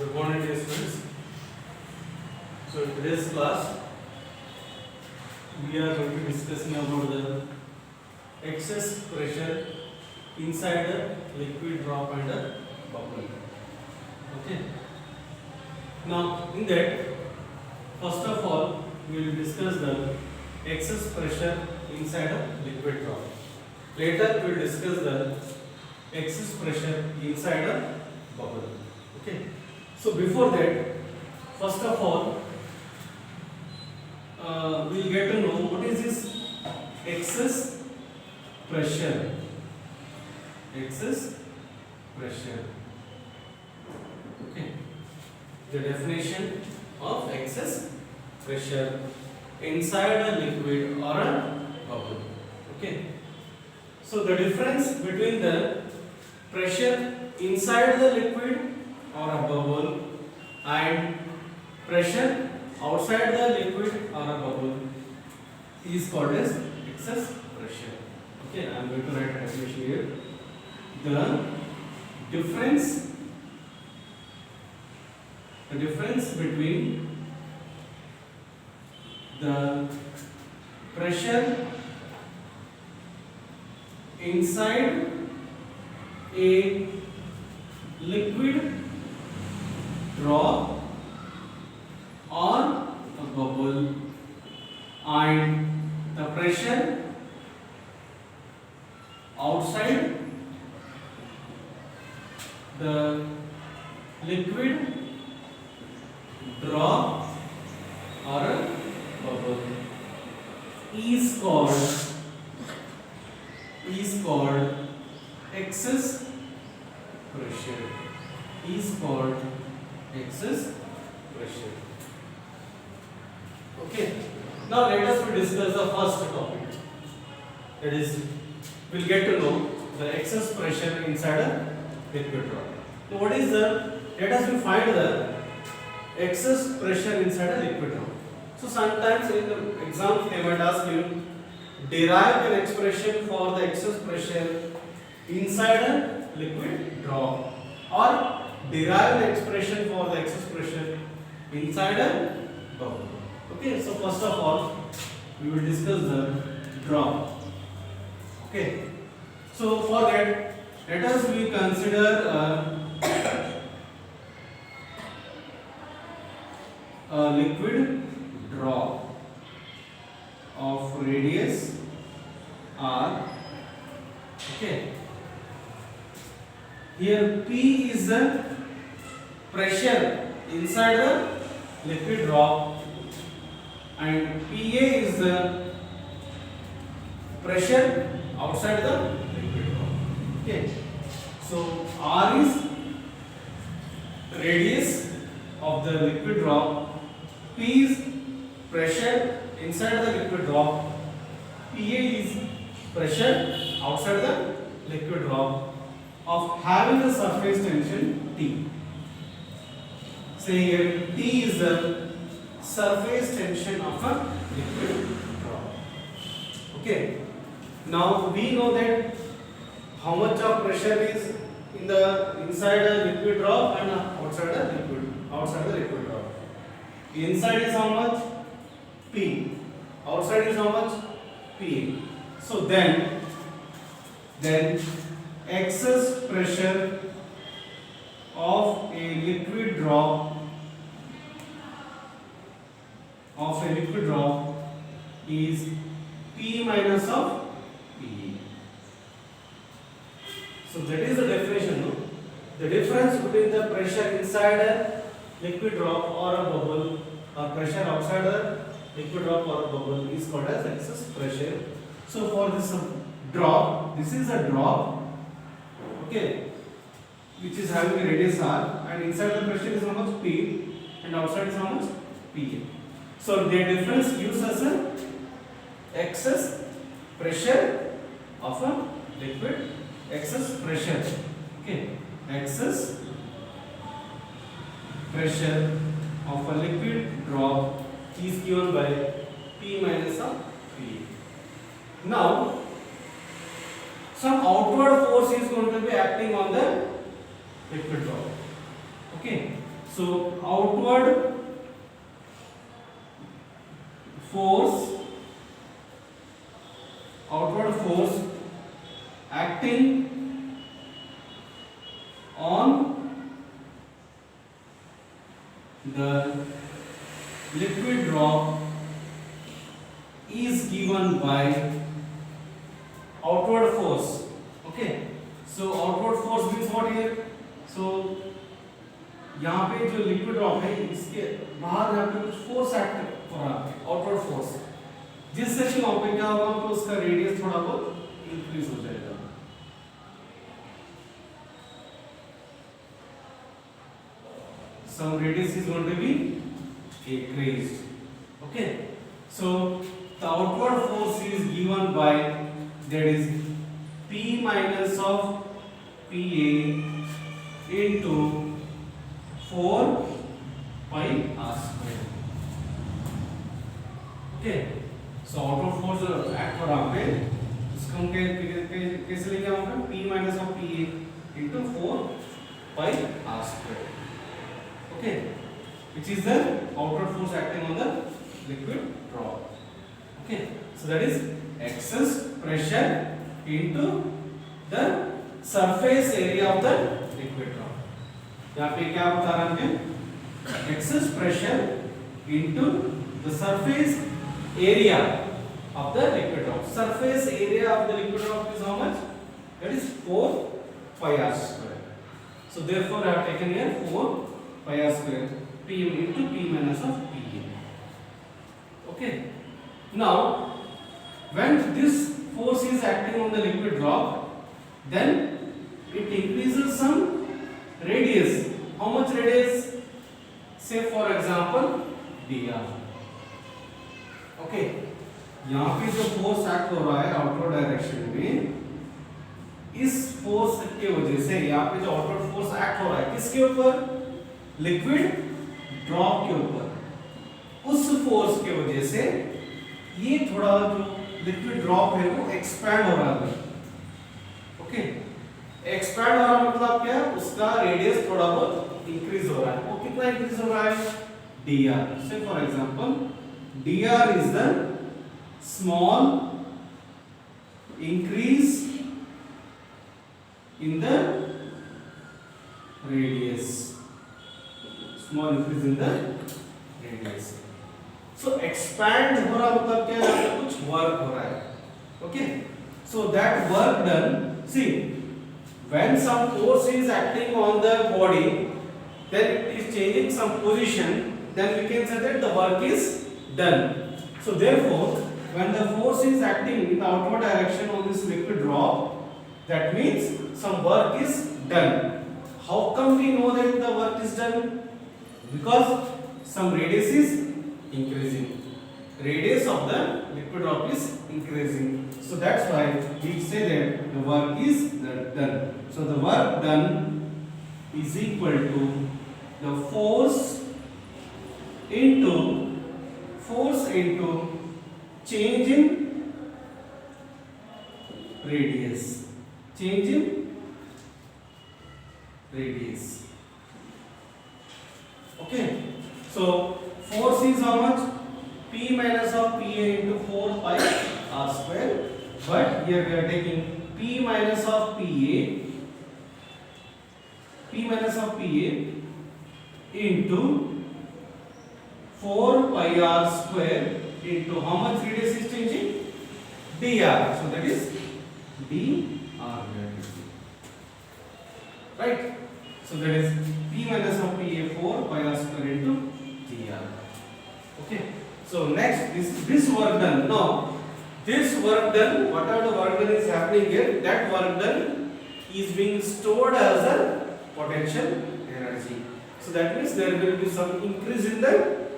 Good morning, dear students. So in today's class, we are going to be discussing about the excess pressure inside a liquid drop and a bubble. Okay. Now in that, first of all, we will discuss the excess pressure inside a liquid drop. Later, we will discuss the excess pressure inside a bubble. Okay. So before that, first of all, we will get to know what is this excess pressure. Excess pressure. Okay. The definition of excess pressure inside a liquid or a bubble. Okay. So the difference between the pressure inside the liquid or a bubble and pressure outside the liquid or a bubble is called as excess pressure. Okay, I am going to write a definition here. The difference between the pressure inside a liquid drop or a bubble and the pressure outside the liquid drop or a bubble is called excess pressure. Is called excess pressure. Okay. Now let us discuss the first topic. That is, we'll get to know the excess pressure inside a liquid drop. So what is the? Let us find the excess pressure inside a liquid drop. So sometimes in the exams they might ask you derive an expression for the excess pressure inside a liquid drop or derive the expression for the excess pressure inside a bubble. Okay, so first of all, we will discuss the drop. Okay, so for that, let us we consider a liquid drop of radius r. Okay. Here P is the pressure inside the liquid drop and PA is the pressure outside the liquid drop. Okay. So R is radius of the liquid drop, P is pressure inside the liquid drop, PA is pressure outside the liquid drop of having a surface tension T. Say here T is the surface tension of a liquid drop. Okay. Now we know that how much of pressure is in the inside a liquid drop and outside the liquid drop. Inside is how much? P. Outside is how much? PA. So then excess pressure of a liquid drop is P minus of PE. So that is the definition. No? The difference between the pressure inside a liquid drop or a bubble or pressure outside a liquid drop or a bubble is called as excess pressure. So for this drop, this is a drop, okay, which is having a radius r, and inside the pressure is how much P and outside is how much PA. So their difference gives us a excess pressure of a liquid, excess pressure, okay, excess pressure of a liquid drop is given by P minus of P. Now some outward force is going to be acting on the liquid drop. Okay. So outward force acting on the liquid drop is given by outward force. Okay, so outward force means what here? So यहाँ पे जो liquid drop है इसके बाहर यहाँ पे कुछ force act हो रहा है, आउटवर्ड फोर्स, जिससे कि वहाँ पे क्या होगा तो उसका रेडियस थोड़ा बहुत इंक्रीज हो जाएगा. Some radius is going to be increased. Okay, so the outward force is given by, that is P minus of PA into 4 pi r square. Okay, so outward force act हो रहा है, इसको हम कैसे लेंगे हम P minus of PA into 4 pi r square. Okay, which is the outward force acting on the liquid drop. Okay, so that is excess pressure into the surface area of the liquid drop. यहाँ पे क्या बता रहा है, excess pressure into the surface area of the liquid drop. Surface area of the liquid drop is how much? That is 4 pi r square. So therefore I have taken here 4 pi r square P into P minus of PA. Okay. Now when this force is acting on the liquid drop, then it increases some radius. How much radius? Say for example dr. Okay, यहाँ पे जो force act हो रहा है outward direction में, इस force के वजह से यहाँ पे जो आउटवर्ड फोर्स एक्ट हो रहा है किसके ऊपर? लिक्विड ड्रॉप के ऊपर. उस फोर्स के वजह से ये थोड़ा जो लिक्विड ड्रॉप है वो एक्सपैंड हो रहा है. ओके, एक्सपैंड हो रहा मतलब क्या? उसका रेडियस थोड़ा बहुत इंक्रीज हो रहा है. वो कितना इंक्रीज हो रहा है? dr. से for example dr is the small increase in the radius. Small increase in the radius. So expand हो रहा मतलब क्या है? कुछ वर्क हो रहा है. Okay, so that work done. See, when some force is acting on the body, then it is changing some position, then we can say that the work is done. So therefore when the force is acting in the outward direction on this liquid drop, that means some work is done. How come we know that the work is done? Because some radius is increasing. Radius of the liquid drop is increasing. So that's why we say that the work is done. So the work done is equal to the force into change in radius. Change in radius. Okay, so force is how much? P minus of PA into 4 pi r square, but here we are taking P minus of PA into 4 pi r square into how much radius is changing? dr. So that is dr. Right? So that is P minus of PA 4 pi r square into dr. Okay. So next this work done. Now this work done, whatever the work done is happening here, that work done is being stored as a potential energy. So that means there will be some increase in the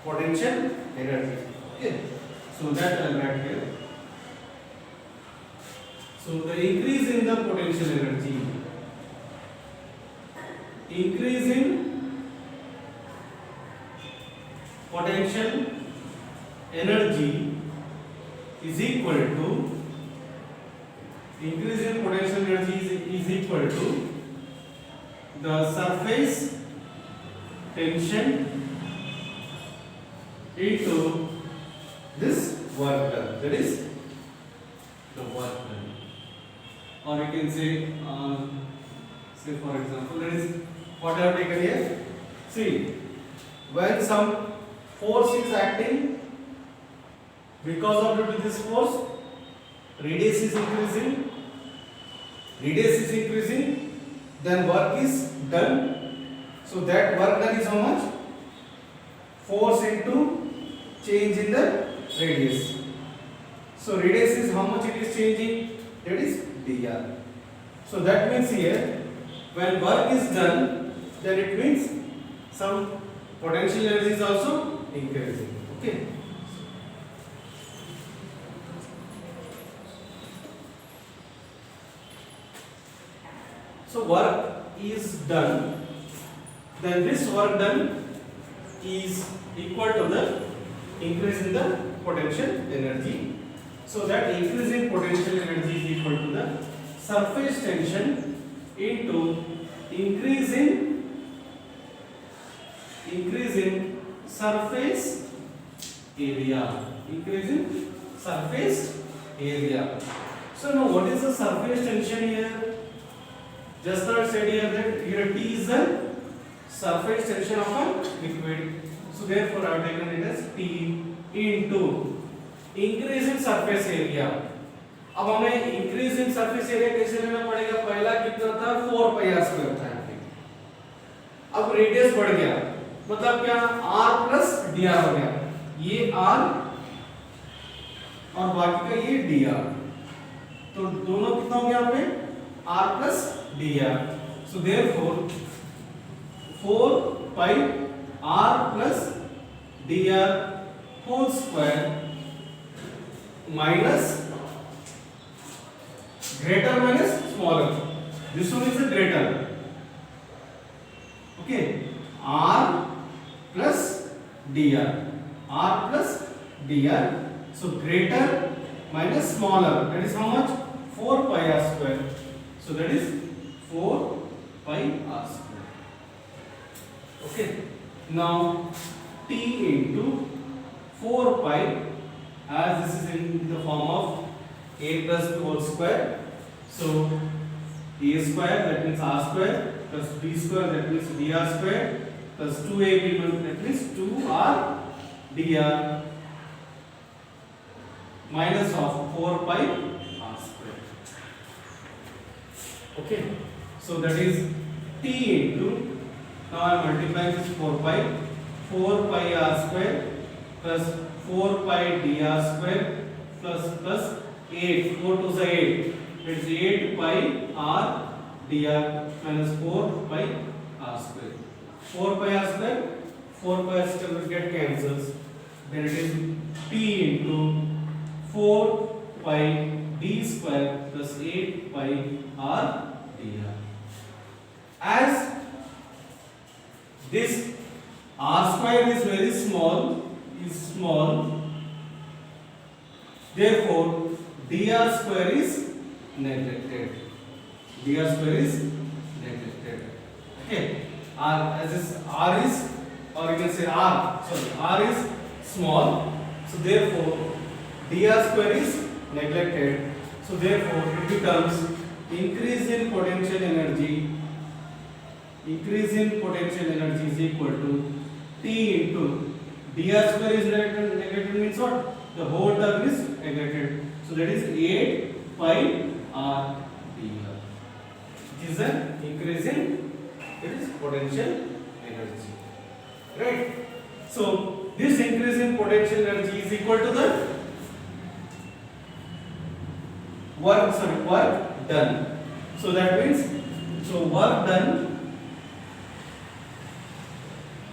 potential energy. Okay. So that I will write here. So the increase in the potential energy. Increase in potential energy is equal to the surface tension into this work done. That is the work done. Or you can say for example, that is what I have taken here. See, when some force is acting, because of due to this force, radius is increasing. Radius is increasing, then work is done. So that work done is how much? Force into change in the radius. So radius is how much it is changing? That is dr. So that means here, when work is done, then it means some potential energy is also increasing. Okay. So work is done, then this work done is equal to the increase in the potential energy. So that increase in potential energy is equal to the surface tension into increase in surface area. Increase in surface area. So now what is the surface tension here? Just now I said here that here T is the surface tension of a liquid. So therefore I have taken it as T into increase in surface area. अब हमें increase in surface area कैसे लेना पड़ेगा? पहला कितना था? 4 पाई are square था यहाँ पे। अब रेडियस बढ़ गया, मतलब क्या? r प्लस dr हो गया। ये r और बाकी का ये dr, तो दोनों कितना हो गया यहाँ पे? r plus dr। So therefore 4 pi r plus dr whole square minus greater minus smaller. This one is the greater. Okay. R plus dr. R plus dr. So greater minus smaller. That is how much? 4 pi r square. So that is 4 pi r square. Okay. Now T into 4 pi, as this is in the form of a plus b whole square. So a square, that means r square, plus b square, that means dr square, plus 2ab, that means 2r dr, minus of 4 pi r square. Okay. So that is T into, now I am multiplying this 4 pi r square plus 4 pi dr square plus 8, 4 to the 8, it's 8 pi r dr minus 4 pi r square. 4 pi r square, 4 pi r square will get cancels. Then it is T into 4 pi d square plus 8 pi r dr. As this r square is very small, therefore dr square is neglected. Dr square is neglected. Okay. R, as this r is, or you can say r is small. So therefore dr square is neglected. So therefore it becomes increase in potential energy. Increase in potential energy is equal to T into dr square is neglected means what? The whole term is neglected. So that is 8 pi r dr. It is an increase in potential energy. Right? So this increase in potential energy is equal to the work done. So that means, work done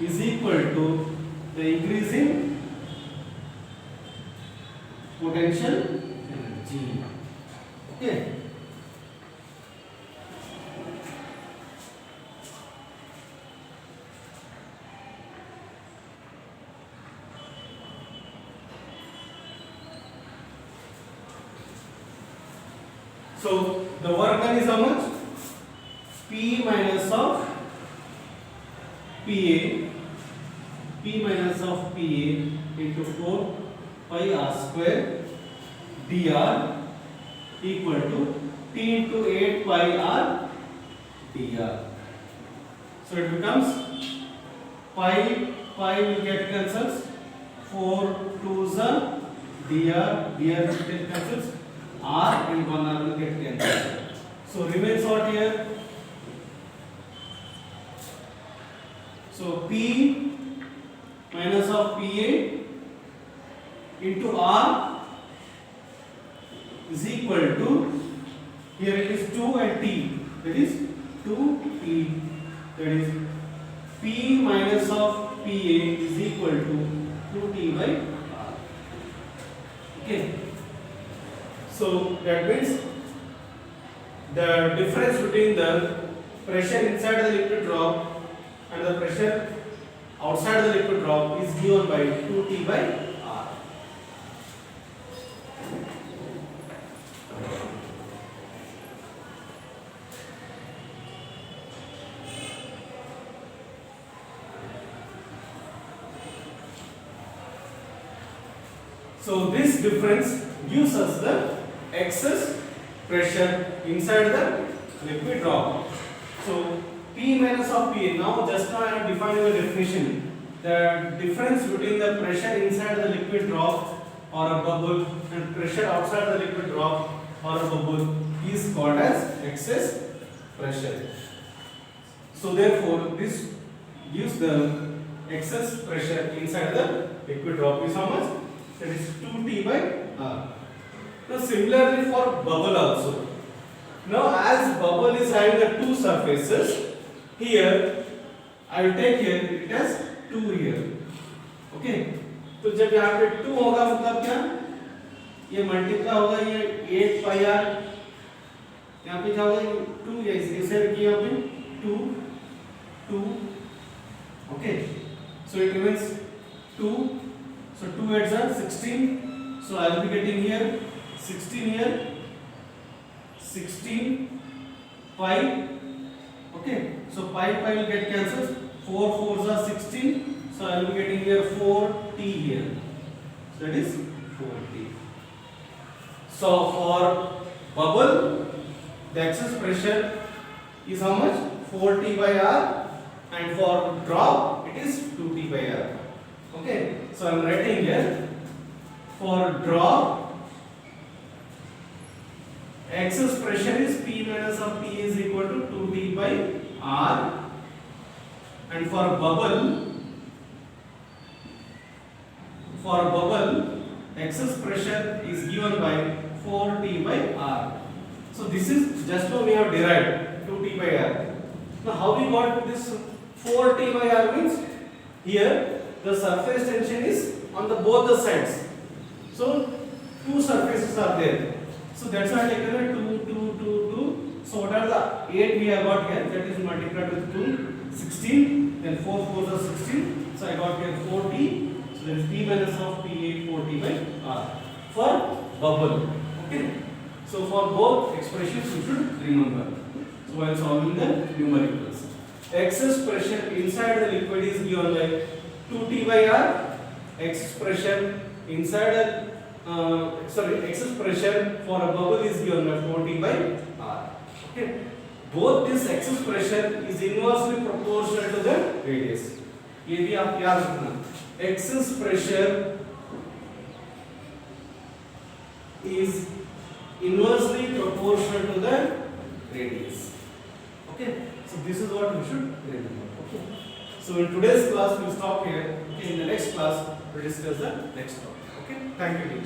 is equal to the increase in potential energy. Okay. So the work done is how much? P minus of PA P minus of PA into 4 pi r square dr equal to T into 8 pi r dr. So it becomes pi will get cancels, 4 2s are dr will get cancels, r and 1 r will get cancelled. So remains what here? So P minus of PA into r is equal to, here it is 2 and t, that is 2t, that is P minus of PA is equal to 2t by r. Okay, so that means the difference between the pressure inside the liquid drop and the pressure outside the liquid drop is given by 2t by r. So this difference gives us the excess pressure inside the liquid drop. So P minus of PA. Now just now I have defined the definition. The difference between the pressure inside the liquid drop or a bubble and pressure outside the liquid drop or a bubble is called as excess pressure. So therefore this gives the excess pressure inside the liquid drop is how much? That is 2t by r. Now similarly for bubble also. Now as bubble is having the two surfaces, here I will take here it as 2 here. Okay, तो जब यहाँ पे 2 होगा मतलब क्या, ये multiply होगा ये 8 पाई r, यहाँ पे क्या होगा 2, ये इसे रखिए यहाँ पे 2 okay, so it remains 2, so 2 8s are 16, so I will be getting here 16 here, 16 pi. Okay, so pi will get cancelled, 4 4s are 16, so I will be getting here 4t here, so that is 4t. So for bubble the excess pressure is how much? 4t by r, and for drop it is 2t by r. Okay, so I am writing here for drop excess pressure is P minus of P is equal to 2t by r, and for bubble excess pressure is given by 4t by r. So this is just now we have derived 2t by r. Now how we got this 4t by r means here the surface tension is on the both the sides, so two surfaces are there. So that's why I taken a 2. So what are the 8 we have got here? That is multiplied with 2, 16. Then 4 4s are 16. So I got here 4t. So that is P minus of PA 4t by r for bubble. Okay. So for both expressions you should remember. So while solving the numericals, excess pressure inside the liquid is given by 2t by r. Excess pressure inside a excess pressure for a bubble is given by 4t by r. Okay, both this excess pressure is inversely proportional to the radius. ये भी आप याद रखना, excess pressure is inversely proportional to the radius. Okay, so this is what we should remember. Okay, so in today's class we will stop here. Okay, in the next class we will discuss the next topic. Okay, thank you.